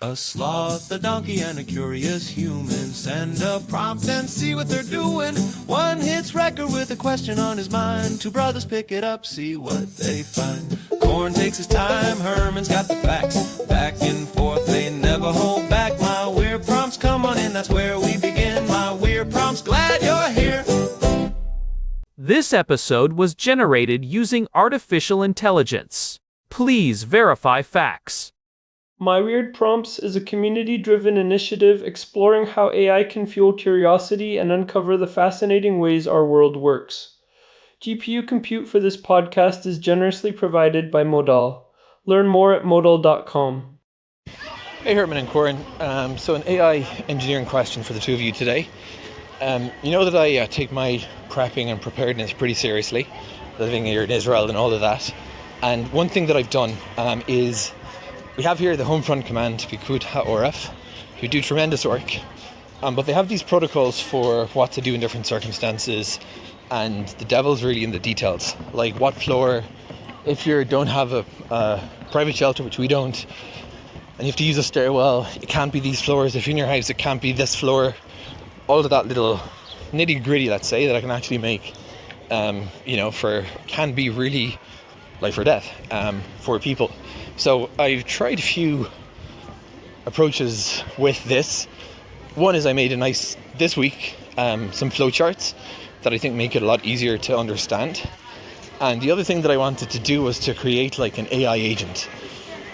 A sloth, a donkey, and a curious human. Send a prompt and see what they're doing. One hits record with a question on his mind. Two brothers pick it up, see what they find. Corn takes his time, Herman's got the facts. Back and forth, they never hold back. My weird prompts, come on in, that's where we begin. My weird prompts, glad you're here. This episode was generated using artificial intelligence. Please verify facts. My Weird Prompts is a community-driven initiative exploring how AI can fuel curiosity and uncover the fascinating ways our world works. GPU compute for this podcast is generously provided by Modal. Learn more at modal.com. Hey Herman and Corin. So an AI engineering question for the two of you today. You know that I take my prepping and preparedness pretty seriously, living here in Israel and all of that. And one thing that I've done is we have here the Homefront Command, Picud HaOref, who do tremendous work. But they have these protocols for what to do in different circumstances, and the devil's really in the details. Like what floor, if you don't have a private shelter, which we don't, and you have to use a stairwell, it can't be these floors. If you're in your house, it can't be this floor. All of that little nitty gritty, let's say, that I can actually make, can be really life or death for people. So I've tried a few approaches with this. One is I made this week, some flowcharts that I think make it a lot easier to understand. And the other thing that I wanted to do was to create like an AI agent.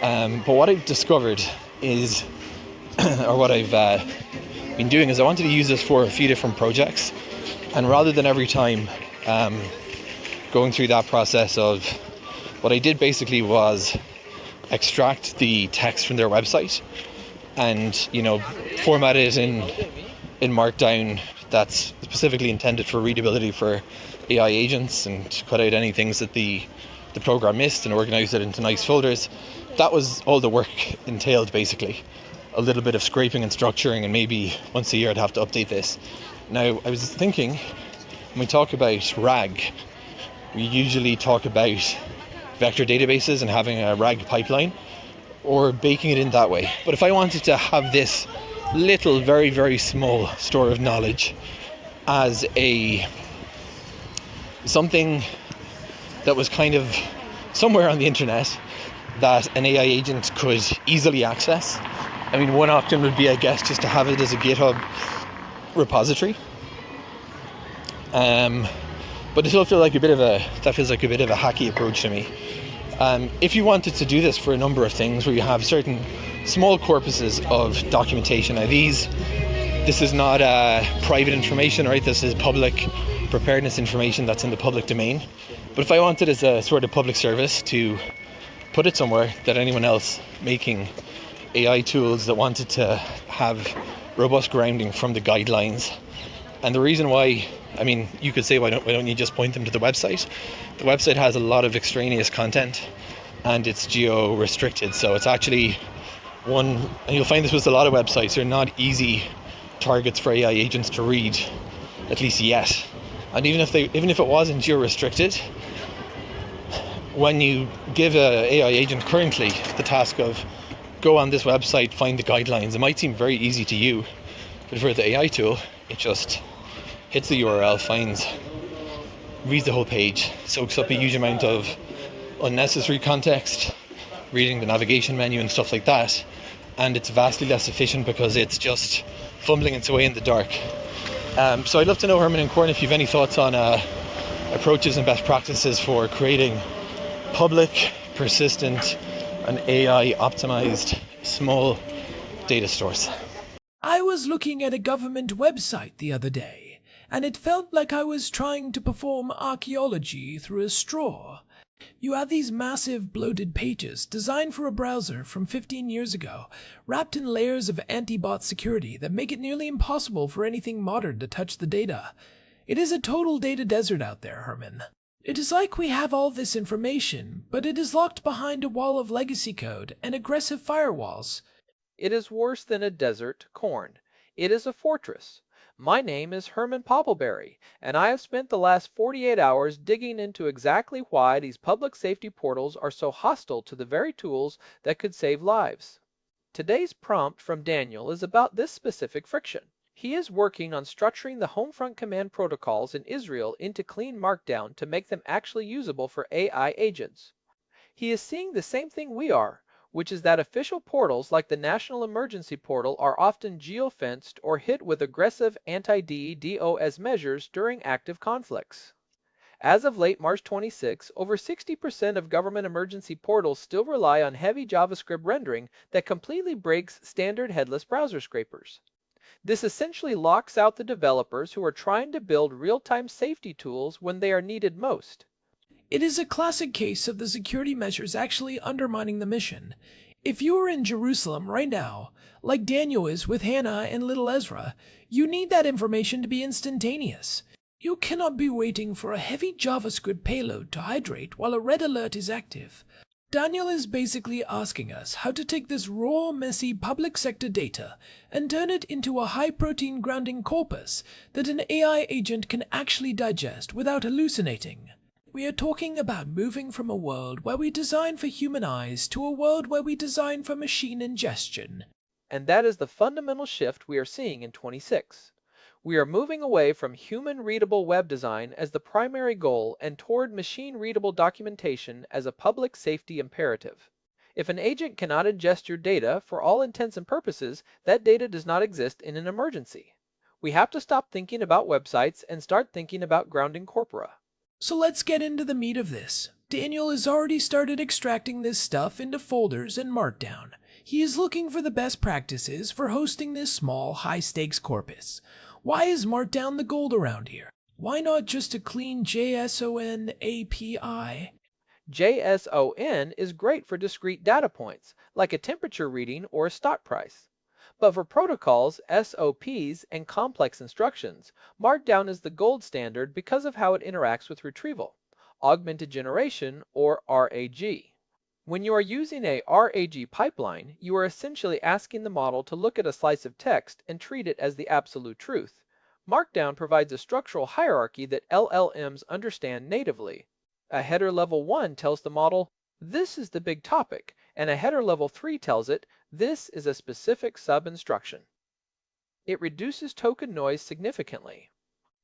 But what I've discovered is, or what I've been doing is I wanted to use this for a few different projects. And rather than every time going through that process of, what I did basically was extract the text from their website and, format it in Markdown that's specifically intended for readability for AI agents, and cut out any things that the program missed and organize it into nice folders. That was all the work entailed, basically. A little bit of scraping and structuring, and maybe once a year I'd have to update this. Now, I was thinking, when we talk about RAG, we usually talk about vector databases and having a RAG pipeline, or baking it in that way. But if I wanted to have this little, very, very small store of knowledge as something that was kind of somewhere on the internet that an AI agent could easily access, I mean, one option would be, I guess, just to have it as a GitHub repository. But it still feels like a bit of a hacky approach to me. If you wanted to do this for a number of things where you have certain small corpuses of documentation, now this is not private information, right? This is public preparedness information that's in the public domain. But if I wanted as a sort of public service to put it somewhere that anyone else making AI tools that wanted to have robust grounding from the guidelines. And the reason why, I mean, you could say, why don't you just point them to the website? The website has a lot of extraneous content and it's geo-restricted. So it's actually and you'll find this with a lot of websites, they're not easy targets for AI agents to read, at least yet. And even if it wasn't geo-restricted, when you give an AI agent currently the task of go on this website, find the guidelines, it might seem very easy to you, but for the AI tool, it just hits the URL, reads the whole page, soaks up a huge amount of unnecessary context, reading the navigation menu and stuff like that, and it's vastly less efficient because it's just fumbling its way in the dark. So I'd love to know, Herman and Corin, if you have any thoughts on approaches and best practices for creating public, persistent, and AI-optimized small data stores. I was looking at a government website the other day, and it felt like I was trying to perform archaeology through a straw. You have these massive bloated pages designed for a browser from 15 years ago, wrapped in layers of anti-bot security that make it nearly impossible for anything modern to touch the data. It is a total data desert out there, Herman. It is like we have all this information, but it is locked behind a wall of legacy code and aggressive firewalls. It is worse than a desert, Corn. It is a fortress. My name is Herman Poppleberry, and I have spent the last 48 hours digging into exactly why these public safety portals are so hostile to the very tools that could save lives. Today's prompt from Daniel is about this specific friction. He is working on structuring the Homefront command protocols in Israel into clean Markdown to make them actually usable for AI agents. He is seeing the same thing we are, which is that official portals like the National Emergency Portal are often geofenced or hit with aggressive anti-DDoS measures during active conflicts. As of late March 26, over 60% of government emergency portals still rely on heavy JavaScript rendering that completely breaks standard headless browser scrapers. This essentially locks out the developers who are trying to build real-time safety tools when they are needed most. It is a classic case of the security measures actually undermining the mission. If you are in Jerusalem right now, like Daniel is with Hannah and little Ezra, you need that information to be instantaneous. You cannot be waiting for a heavy JavaScript payload to hydrate while a red alert is active. Daniel is basically asking us how to take this raw, messy public sector data and turn it into a high-protein grounding corpus that an AI agent can actually digest without hallucinating. We are talking about moving from a world where we design for human eyes to a world where we design for machine ingestion. And that is the fundamental shift we are seeing in 26. We are moving away from human-readable web design as the primary goal and toward machine-readable documentation as a public safety imperative. If an agent cannot ingest your data, for all intents and purposes, that data does not exist in an emergency. We have to stop thinking about websites and start thinking about grounding corpora. So let's get into the meat of this. Daniel has already started extracting this stuff into folders and Markdown. He is looking for the best practices for hosting this small, high-stakes corpus. Why is Markdown the gold around here? Why not just a clean JSON API? JSON is great for discrete data points, like a temperature reading or a stock price. But for protocols, SOPs, and complex instructions, Markdown is the gold standard because of how it interacts with retrieval, augmented generation, or RAG. When you are using a RAG pipeline, you are essentially asking the model to look at a slice of text and treat it as the absolute truth. Markdown provides a structural hierarchy that LLMs understand natively. A header level 1 tells the model, "This is the big topic," and a header level 3 tells it, "This is a specific sub-instruction." It reduces token noise significantly.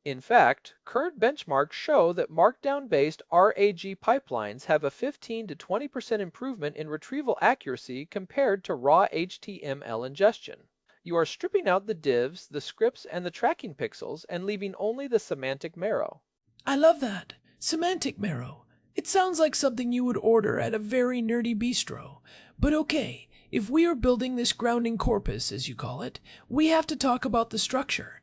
In fact, current benchmarks show that Markdown-based RAG pipelines have a 15 to 20% improvement in retrieval accuracy compared to raw HTML ingestion. You are stripping out the divs, the scripts, and the tracking pixels and leaving only the semantic marrow. I love that. Semantic marrow. It sounds like something you would order at a very nerdy bistro. But okay, if we are building this grounding corpus, as you call it, we have to talk about the structure.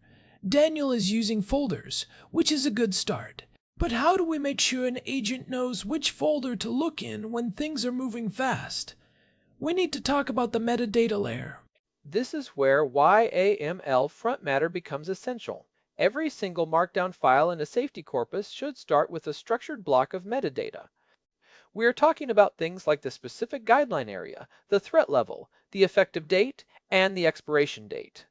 Daniel is using folders, which is a good start. But how do we make sure an agent knows which folder to look in when things are moving fast? We need to talk about the metadata layer. This is where YAML front matter becomes essential. Every single Markdown file in a safety corpus should start with a structured block of metadata. We are talking about things like the specific guideline area, the threat level, the effective date, and the expiration date.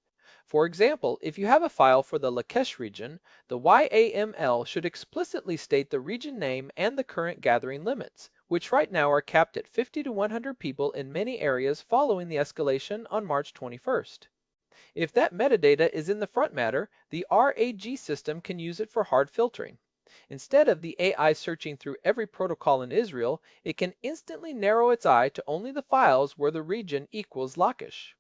For example, if you have a file for the Lakesh region, the YAML should explicitly state the region name and the current gathering limits, which right now are capped at 50 to 100 people in many areas following the escalation on March 21st. If that metadata is in the front matter, the RAG system can use it for hard filtering. Instead of the AI searching through every protocol in Israel, it can instantly narrow its eye to only the files where the region equals Lakesh.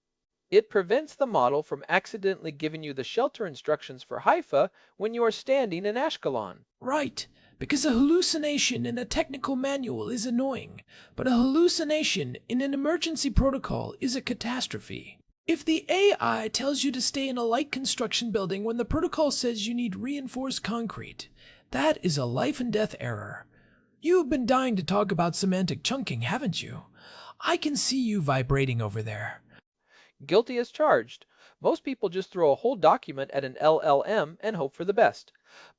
It prevents the model from accidentally giving you the shelter instructions for Haifa when you are standing in Ashkelon. Right, because a hallucination in a technical manual is annoying, but a hallucination in an emergency protocol is a catastrophe. If the AI tells you to stay in a light construction building when the protocol says you need reinforced concrete, that is a life and death error. You've been dying to talk about semantic chunking, haven't you? I can see you vibrating over there. Guilty as charged. Most people just throw a whole document at an LLM and hope for the best.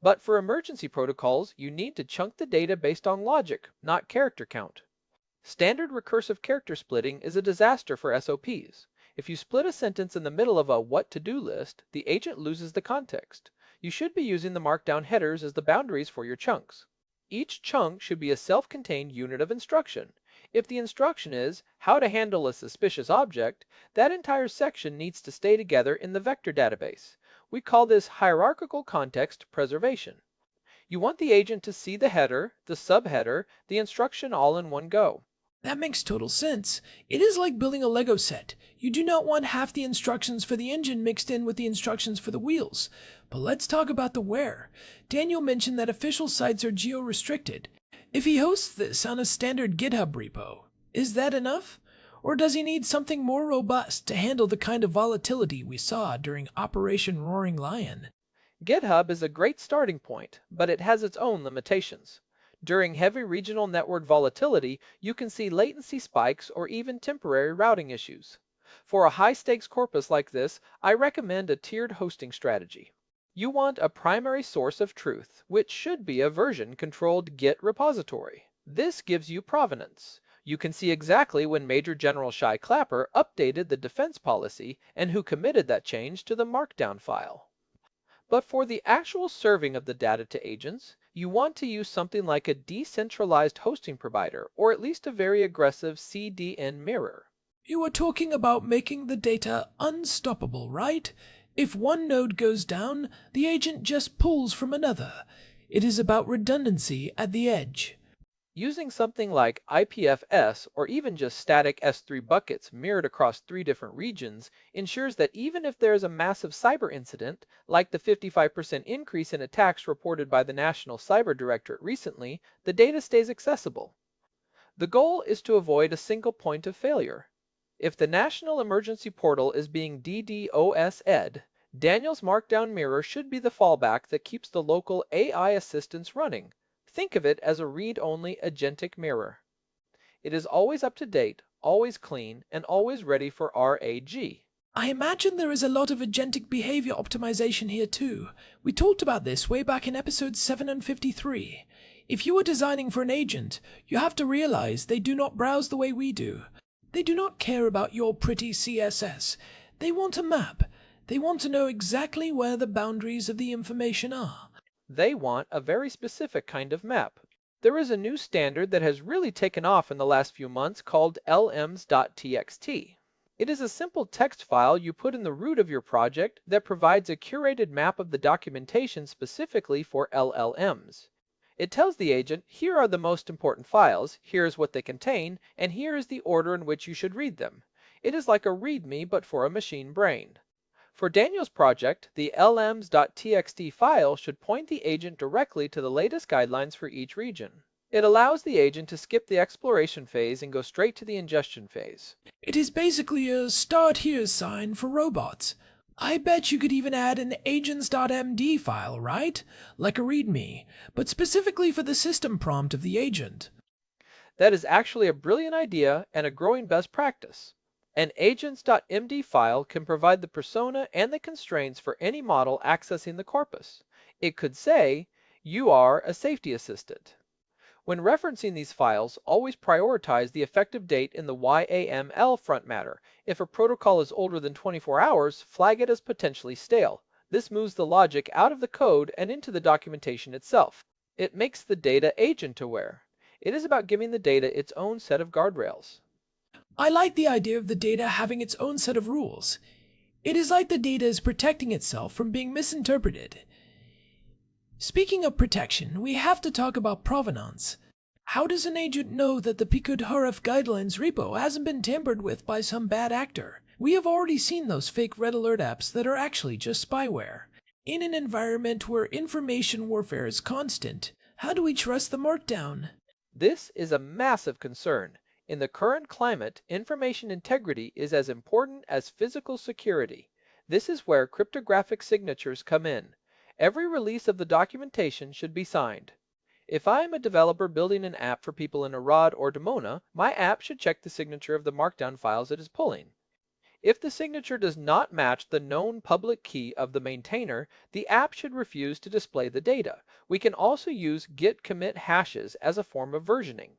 But for emergency protocols, you need to chunk the data based on logic, not character count. Standard recursive character splitting is a disaster for SOPs. If you split a sentence in the middle of a what-to-do list, the agent loses the context. You should be using the Markdown headers as the boundaries for your chunks. Each chunk should be a self-contained unit of instruction. If the instruction is how to handle a suspicious object, that entire section needs to stay together in the vector database. We call this hierarchical context preservation. You want the agent to see the header, the subheader, the instruction all in one go. That makes total sense. It is like building a Lego set. You do not want half the instructions for the engine mixed in with the instructions for the wheels. But let's talk about the where. Daniel mentioned that official sites are geo-restricted. If he hosts this on a standard GitHub repo, is that enough? Or does he need something more robust to handle the kind of volatility we saw during Operation Roaring Lion? GitHub is a great starting point, but it has its own limitations. During heavy regional network volatility, you can see latency spikes or even temporary routing issues. For a high-stakes corpus like this, I recommend a tiered hosting strategy. You want a primary source of truth, which should be a version-controlled Git repository. This gives you provenance. You can see exactly when Major General Shai Clapper updated the defense policy and who committed that change to the Markdown file. But for the actual serving of the data to agents, you want to use something like a decentralized hosting provider, or at least a very aggressive CDN mirror. You are talking about making the data unstoppable, right? If one node goes down, the agent just pulls from another. It is about redundancy at the edge. Using something like IPFS or even just static S3 buckets mirrored across 3 different regions ensures that even if there is a massive cyber incident, like the 55% increase in attacks reported by the National Cyber Directorate recently, the data stays accessible. The goal is to avoid a single point of failure. If the National Emergency Portal is being DDoS'd, Daniel's Markdown mirror should be the fallback that keeps the local AI assistance running. Think of it as a read-only agentic mirror. It is always up to date, always clean, and always ready for RAG. I imagine there is a lot of agentic behavior optimization here too. We talked about this way back in episode 753. If you are designing for an agent, you have to realize they do not browse the way we do. They do not care about your pretty CSS. They want a map. They want to know exactly where the boundaries of the information are. They want a very specific kind of map. There is a new standard that has really taken off in the last few months called lms.txt. It is a simple text file you put in the root of your project that provides a curated map of the documentation specifically for LLMs. It tells the agent, here are the most important files, here is what they contain, and here is the order in which you should read them. It is like a README but for a machine brain. For Daniel's project, the lms.txt file should point the agent directly to the latest guidelines for each region. It allows the agent to skip the exploration phase and go straight to the ingestion phase. It is basically a start here sign for robots. I bet you could even add an agents.md file, right? Like a README, but specifically for the system prompt of the agent. That is actually a brilliant idea and a growing best practice. An agents.md file can provide the persona and the constraints for any model accessing the corpus. It could say, you are a safety assistant. When referencing these files, always prioritize the effective date in the YAML front matter. If a protocol is older than 24 hours, flag it as potentially stale. This moves the logic out of the code and into the documentation itself. It makes the data agent aware. It is about giving the data its own set of guardrails. I like the idea of the data having its own set of rules. It is like the data is protecting itself from being misinterpreted. Speaking of protection, we have to talk about provenance. How does an agent know that the Picud Huref guidelines repo hasn't been tampered with by some bad actor? We have already seen those fake red alert apps that are actually just spyware. In an environment where information warfare is constant, how do we trust the Markdown? This is a massive concern. In the current climate, information integrity is as important as physical security. This is where cryptographic signatures come in. Every release of the documentation should be signed. If I am a developer building an app for people in Arad or Dimona, my app should check the signature of the Markdown files it is pulling. If the signature does not match the known public key of the maintainer, the app should refuse to display the data. We can also use git commit hashes as a form of versioning.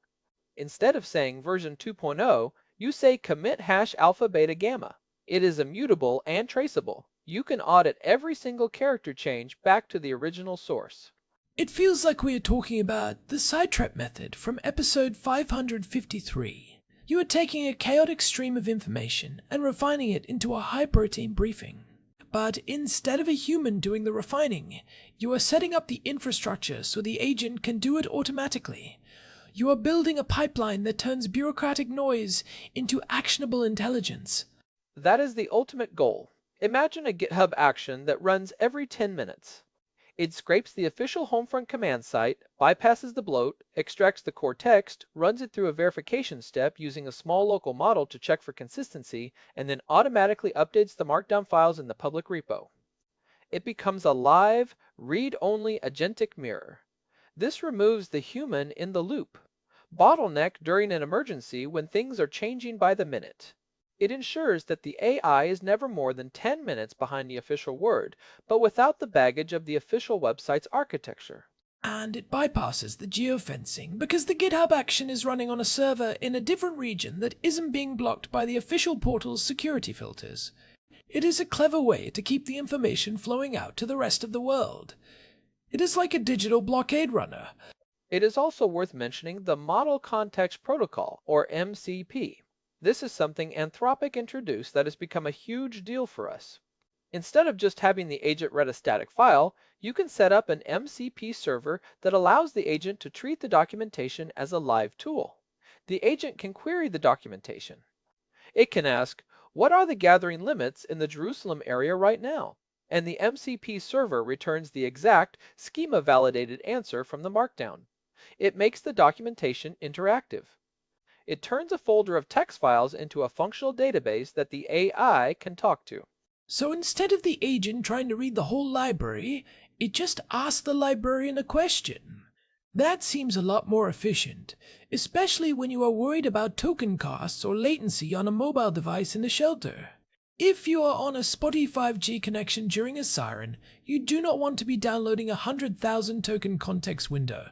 Instead of saying version 2.0, you say commit hash alpha beta gamma. It is immutable and traceable. You can audit every single character change back to the original source. It feels like we are talking about the sidetrack method from episode 553. You are taking a chaotic stream of information and refining it into a high-protein briefing. But instead of a human doing the refining, you are setting up the infrastructure so the agent can do it automatically. You are building a pipeline that turns bureaucratic noise into actionable intelligence. That is the ultimate goal. Imagine a GitHub action that runs every 10 minutes. It scrapes the official Homefront command site, bypasses the bloat, extracts the core text, runs it through a verification step using a small local model to check for consistency, and then automatically updates the Markdown files in the public repo. It becomes a live, read-only agentic mirror. This removes the human in the loop, bottleneck during an emergency when things are changing by the minute. It ensures that the AI is never more than 10 minutes behind the official word, but without the baggage of the official website's architecture. And it bypasses the geofencing because the GitHub action is running on a server in a different region that isn't being blocked by the official portal's security filters. It is a clever way to keep the information flowing out to the rest of the world. It is like a digital blockade runner. It is also worth mentioning the Model Context Protocol, or MCP. This is something Anthropic introduced that has become a huge deal for us. Instead of just having the agent read a static file, you can set up an MCP server that allows the agent to treat the documentation as a live tool. The agent can query the documentation. It can ask, what are the gathering limits in the Jerusalem area right now? And the MCP server returns the exact schema-validated answer from the Markdown. It makes the documentation interactive. It turns a folder of text files into a functional database that the AI can talk to. So instead of the agent trying to read the whole library, it just asks the librarian a question. That seems a lot more efficient, especially when you are worried about token costs or latency on a mobile device in the shelter. If you are on a spotty 5G connection during a siren, you do not want to be downloading a 100,000 token context window.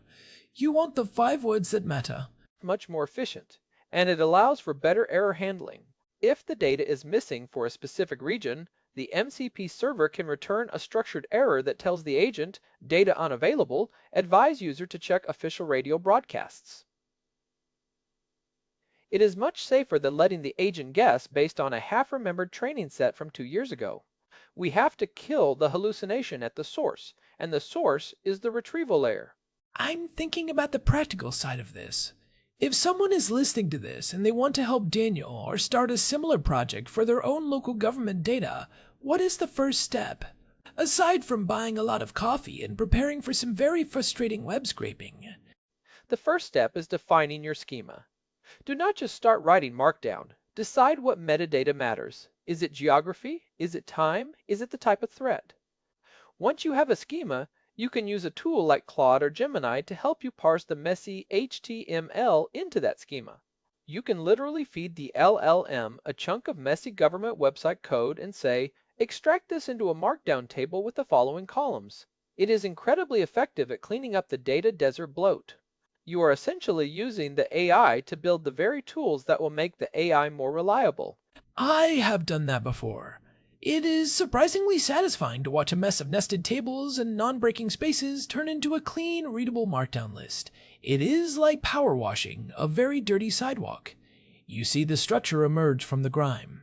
You want the 5 words that matter. Much more efficient, and it allows for better error handling. If the data is missing for a specific region, the MCP server can return a structured error that tells the agent, data unavailable, advise user to check official radio broadcasts. It is much safer than letting the agent guess based on a half-remembered training set from 2 years ago. We have to kill the hallucination at the source, and the source is the retrieval layer. I'm thinking about the practical side of this. If someone is listening to this and they want to help Daniel or start a similar project for their own local government data, what is the first step? Aside from buying a lot of coffee and preparing for some very frustrating web scraping. The first step is defining your schema. Do not just start writing Markdown. Decide what metadata matters. Is it geography? Is it time? Is it the type of thread? Once you have a schema, you can use a tool like Claude or Gemini to help you parse the messy HTML into that schema. You can literally feed the LLM a chunk of messy government website code and say, extract this into a Markdown table with the following columns. It is incredibly effective at cleaning up the data desert bloat. You are essentially using the AI to build the very tools that will make the AI more reliable. I have done that before. It is surprisingly satisfying to watch a mess of nested tables and non-breaking spaces turn into a clean, readable Markdown list. It is like power washing a very dirty sidewalk. You see the structure emerge from the grime.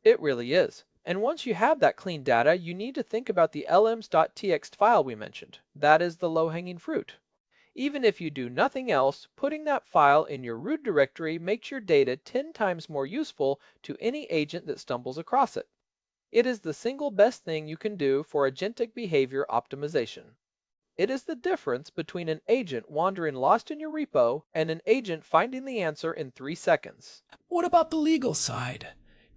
It really is. And once you have that clean data, you need to think about the lms.txt file we mentioned. That is the low-hanging fruit. Even if you do nothing else, putting that file in your root directory makes your data 10 times more useful to any agent that stumbles across it. It is the single best thing you can do for agentic behavior optimization. It is the difference between an agent wandering lost in your repo and an agent finding the answer in 3 seconds. What about the legal side?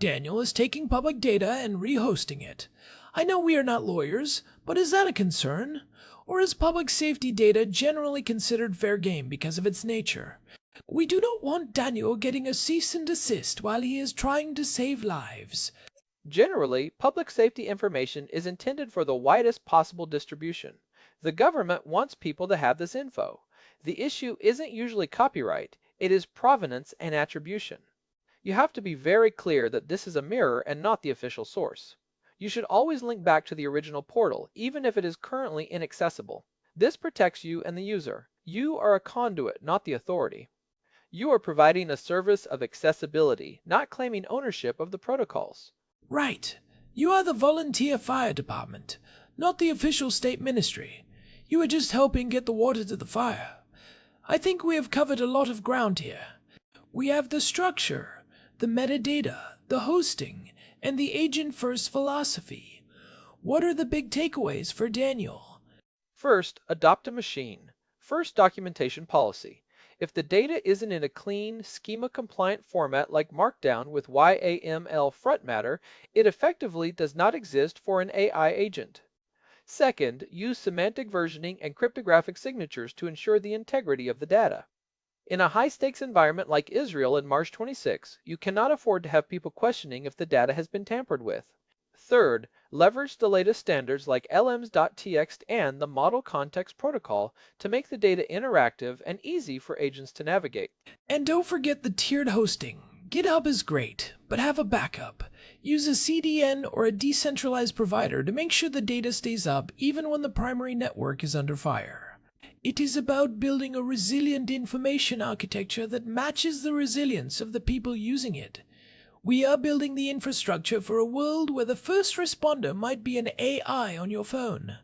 Daniel is taking public data and rehosting it. I know we are not lawyers, but is that a concern? Or is public safety data generally considered fair game because of its nature? We do not want Daniel getting a cease and desist while he is trying to save lives. Generally, public safety information is intended for the widest possible distribution. The government wants people to have this info. The issue isn't usually copyright, it is provenance and attribution. You have to be very clear that this is a mirror and not the official source. You should always link back to the original portal, even if it is currently inaccessible. This protects you and the user. You are a conduit, not the authority. You are providing a service of accessibility, not claiming ownership of the protocols. Right. You are the volunteer fire department, not the official state ministry. You are just helping get the water to the fire. I think we have covered a lot of ground here. We have the structure, the metadata, the hosting, and the agent-first philosophy. What are the big takeaways for Daniel? First, adopt a machine. First, documentation policy. If the data isn't in a clean, schema-compliant format like Markdown with YAML front matter, it effectively does not exist for an AI agent. Second, use semantic versioning and cryptographic signatures to ensure the integrity of the data. In a high-stakes environment like Israel in March 26, you cannot afford to have people questioning if the data has been tampered with. Third, leverage the latest standards like LMS.txt and the Model Context Protocol to make the data interactive and easy for agents to navigate. And don't forget the tiered hosting. GitHub is great, but have a backup. Use a CDN or a decentralized provider to make sure the data stays up even when the primary network is under fire. It is about building a resilient information architecture that matches the resilience of the people using it. We are building the infrastructure for a world where the first responder might be an AI on your phone.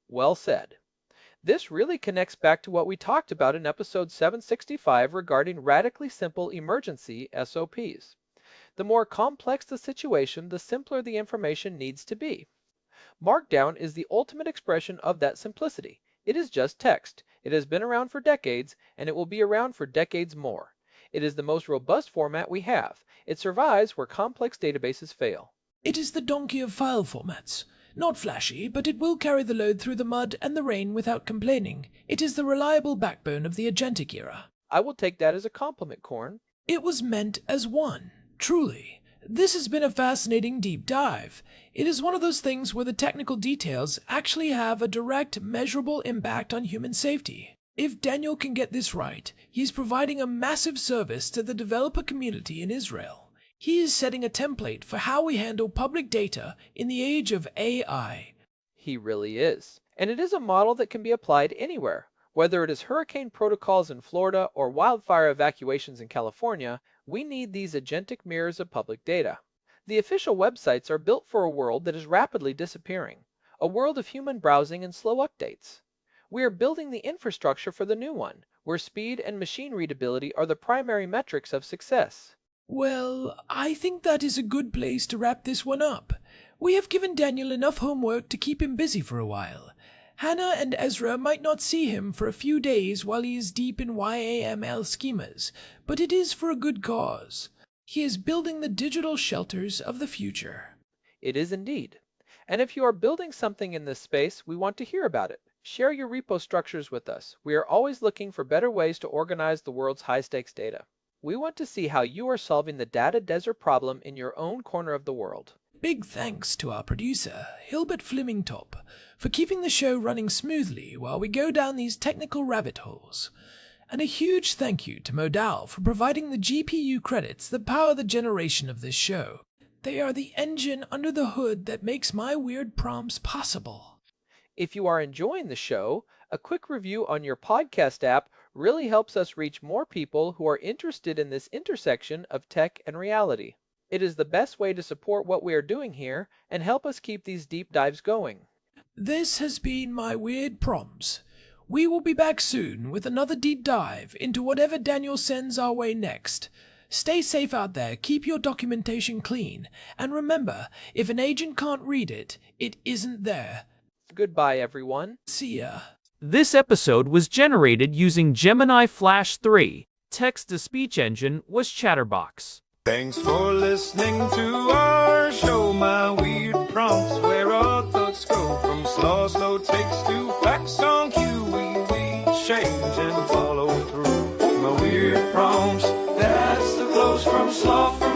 Well said. This really connects back to what we talked about in episode 765 regarding radically simple emergency SOPs. The more complex the situation, the simpler the information needs to be. Markdown is the ultimate expression of that simplicity. It is just text. It has been around for decades, and it will be around for decades more. It is the most robust format we have. It survives where complex databases fail. It is the donkey of file formats. Not flashy, but it will carry the load through the mud and the rain without complaining. It is the reliable backbone of the agentic era. I will take that as a compliment, Korn. It was meant as one. Truly. This has been a fascinating deep dive. It is one of those things where the technical details actually have a direct, measurable impact on human safety. If Daniel can get this right, he's providing a massive service to the developer community in Israel. He is setting a template for how we handle public data in the age of AI. He really is. And it is a model that can be applied anywhere. Whether it is hurricane protocols in Florida or wildfire evacuations in California, we need these agentic mirrors of public data. The official websites are built for a world that is rapidly disappearing, a world of human browsing and slow updates. We are building the infrastructure for the new one, where speed and machine readability are the primary metrics of success. Well, I think that is a good place to wrap this one up. We have given Daniel enough homework to keep him busy for a while. Hannah and Ezra might not see him for a few days while he is deep in YAML schemas, but it is for a good cause. He is building the digital shelters of the future. It is indeed. And if you are building something in this space, we want to hear about it. Share your repo structures with us. We are always looking for better ways to organize the world's high-stakes data. We want to see how you are solving the data desert problem in your own corner of the world. Big thanks to our producer, Hilbert Flemingtop, for keeping the show running smoothly while we go down these technical rabbit holes. And a huge thank you to Modal for providing the GPU credits that power the generation of this show. They are the engine under the hood that makes my weird prompts possible. If you are enjoying the show, a quick review on your podcast app really helps us reach more people who are interested in this intersection of tech and reality. It is the best way to support what we are doing here and help us keep these deep dives going. This has been my weird prompts. We will be back soon with another deep dive into whatever Daniel sends our way next. Stay safe out there, keep your documentation clean, and remember, if an agent can't read it, it isn't there. Goodbye, everyone. See ya. This episode was generated using Gemini Flash 3. Text-to-speech engine was Chatterbox. Thanks for listening to our show, my weird prompts, where our thoughts go from slow takes to facts on cue. We change and follow through. My weird prompts, that's the flows from sloth.